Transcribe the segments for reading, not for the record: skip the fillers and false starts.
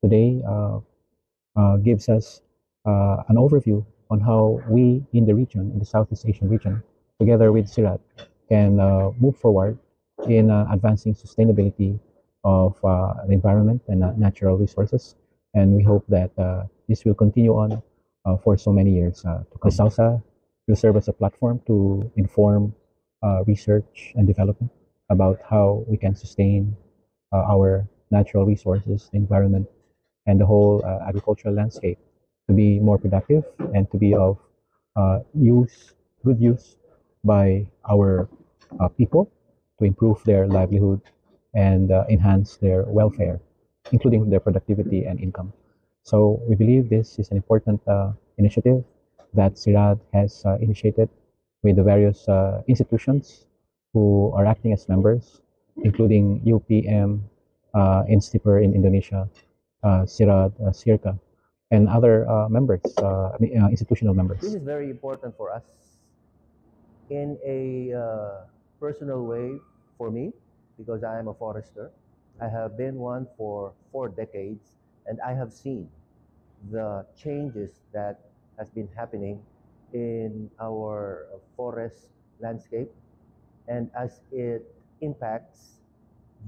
today gives us an overview on how we in the region, in the Southeast Asian region, together with CIRAD, can move forward in advancing sustainability of the environment and natural resources. And we hope that this will continue on for so many years to come. The SALSA will serve as a platform to inform research and development about how we can sustain our natural resources, the environment, and the whole agricultural landscape to be more productive and to be of good use by our people to improve their livelihood and enhance their welfare, including their productivity and income. So we believe this is an important initiative that CIRAD has initiated with the various institutions who are acting as members, including UPM, INSTIPER in Indonesia, CIRAD, CIRCA, and other members, institutional members. This is very important for us in a personal way for me, because I am a forester. I have been one for 4 decades, and I have seen the changes that has been happening in our forest landscape, and as it impacts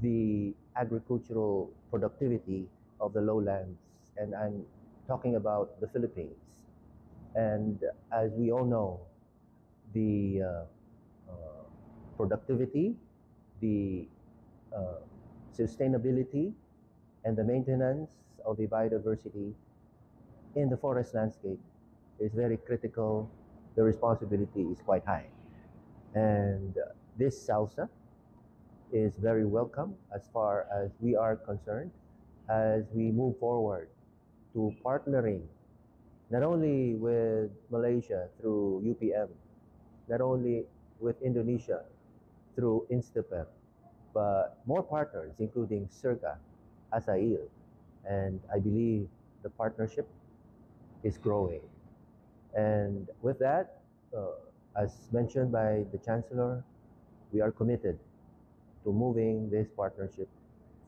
the agricultural productivity of the lowlands, and I'm talking about the Philippines. And as we all know, the productivity, the sustainability, and the maintenance of the biodiversity in the forest landscape is very critical. The responsibility is quite high. And this SALSA is very welcome as far as we are concerned, as we move forward to partnering not only with Malaysia through UPM, not only with Indonesia through INSTIPER, but more partners, including CIRCA, ASAIL, and I believe the partnership is growing. And with that, as mentioned by the Chancellor, we are committed to moving this partnership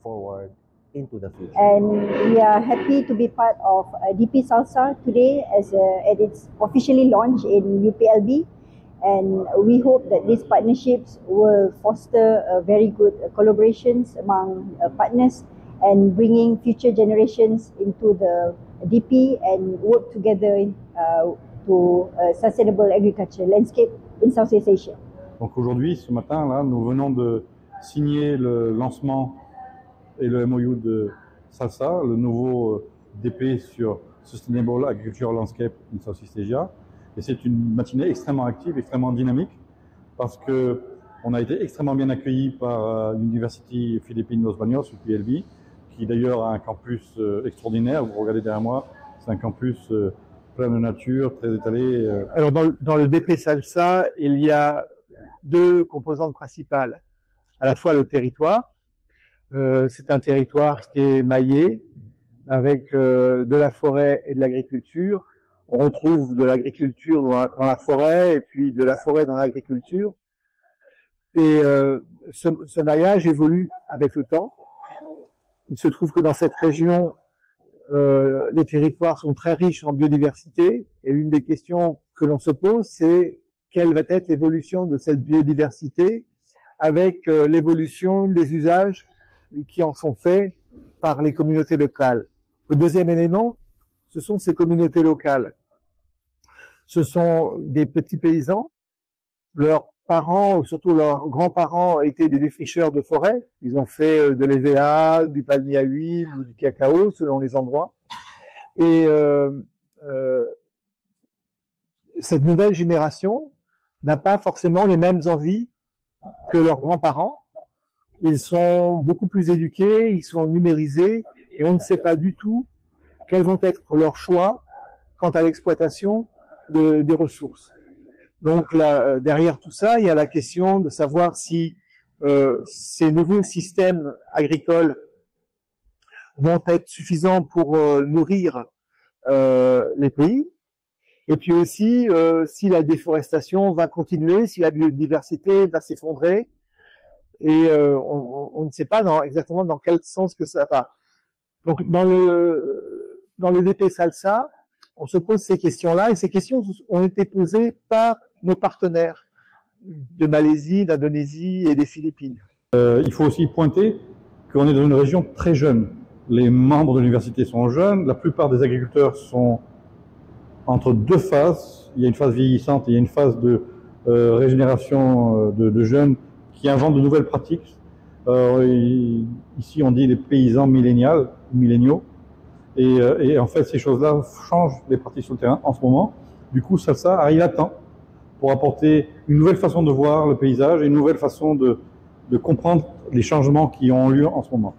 forward into the future. And we are happy to be part of DP SALSA today as it's officially launched in UPLB. And we hope that these partnerships will foster very good collaborations among partners and bringing future generations into the DP and work together to sustainable agriculture landscape in Southeast Asia. Donc aujourd'hui, ce matin, là, nous venons de signer le lancement et le MOU de SALSA, le nouveau DP sur Sustainable Agriculture Landscape in Southeast Asia. Et c'est une matinée extrêmement active, extrêmement dynamique, parce qu'on a été extrêmement bien accueillis par l'Université Philippine Los Baños, UPLB, qui d'ailleurs a un campus extraordinaire. Vous regardez derrière moi, c'est un campus plein de nature, très étalé. Alors dans le DP SALSA, il y a 2 composantes principales. À la fois le territoire, c'est un territoire qui est maillé avec de la forêt et de l'agriculture. On retrouve de l'agriculture dans la forêt et puis de la forêt dans l'agriculture. Et ce maillage évolue avec le temps. Il se trouve que dans cette région, les territoires sont très riches en biodiversité. Et l'une des questions que l'on se pose, c'est quelle va être l'évolution de cette biodiversité avec l'évolution des usages qui en sont faits par les communautés locales. Le deuxième élément, ce sont ces communautés locales. Ce sont des petits paysans. Leurs parents, ou surtout leurs grands-parents, étaient des défricheurs de forêt. Ils ont fait de l'EVA, du palmier à huile ou du cacao, selon les endroits. Et cette nouvelle génération n'a pas forcément les mêmes envies que leurs grands-parents. Ils sont beaucoup plus éduqués, ils sont numérisés, et on ne sait pas du tout quels vont être leurs choix quant à l'exploitation des ressources. Donc là, derrière tout ça, il y a la question de savoir si ces nouveaux systèmes agricoles vont être suffisants pour nourrir les pays, et puis aussi si la déforestation va continuer, si la biodiversité va s'effondrer, et on ne sait pas exactement dans quel sens que ça va. Donc, dans le DP Salsa, on se pose ces questions-là, et ces questions ont été posées par nos partenaires de Malaisie, d'Indonésie et des Philippines. Il faut aussi pointer qu'on est dans une région très jeune. Les membres de l'université sont jeunes, la plupart des agriculteurs sont entre deux phases. Il y a une phase vieillissante et il y a une phase de régénération de jeunes qui inventent de nouvelles pratiques. Ici, on dit les paysans milléniaux. Et en fait, ces choses-là changent les pratiques sur le terrain en ce moment. Du coup, Salsa arrive à temps pour apporter une nouvelle façon de voir le paysage et une nouvelle façon de comprendre les changements qui ont lieu en ce moment.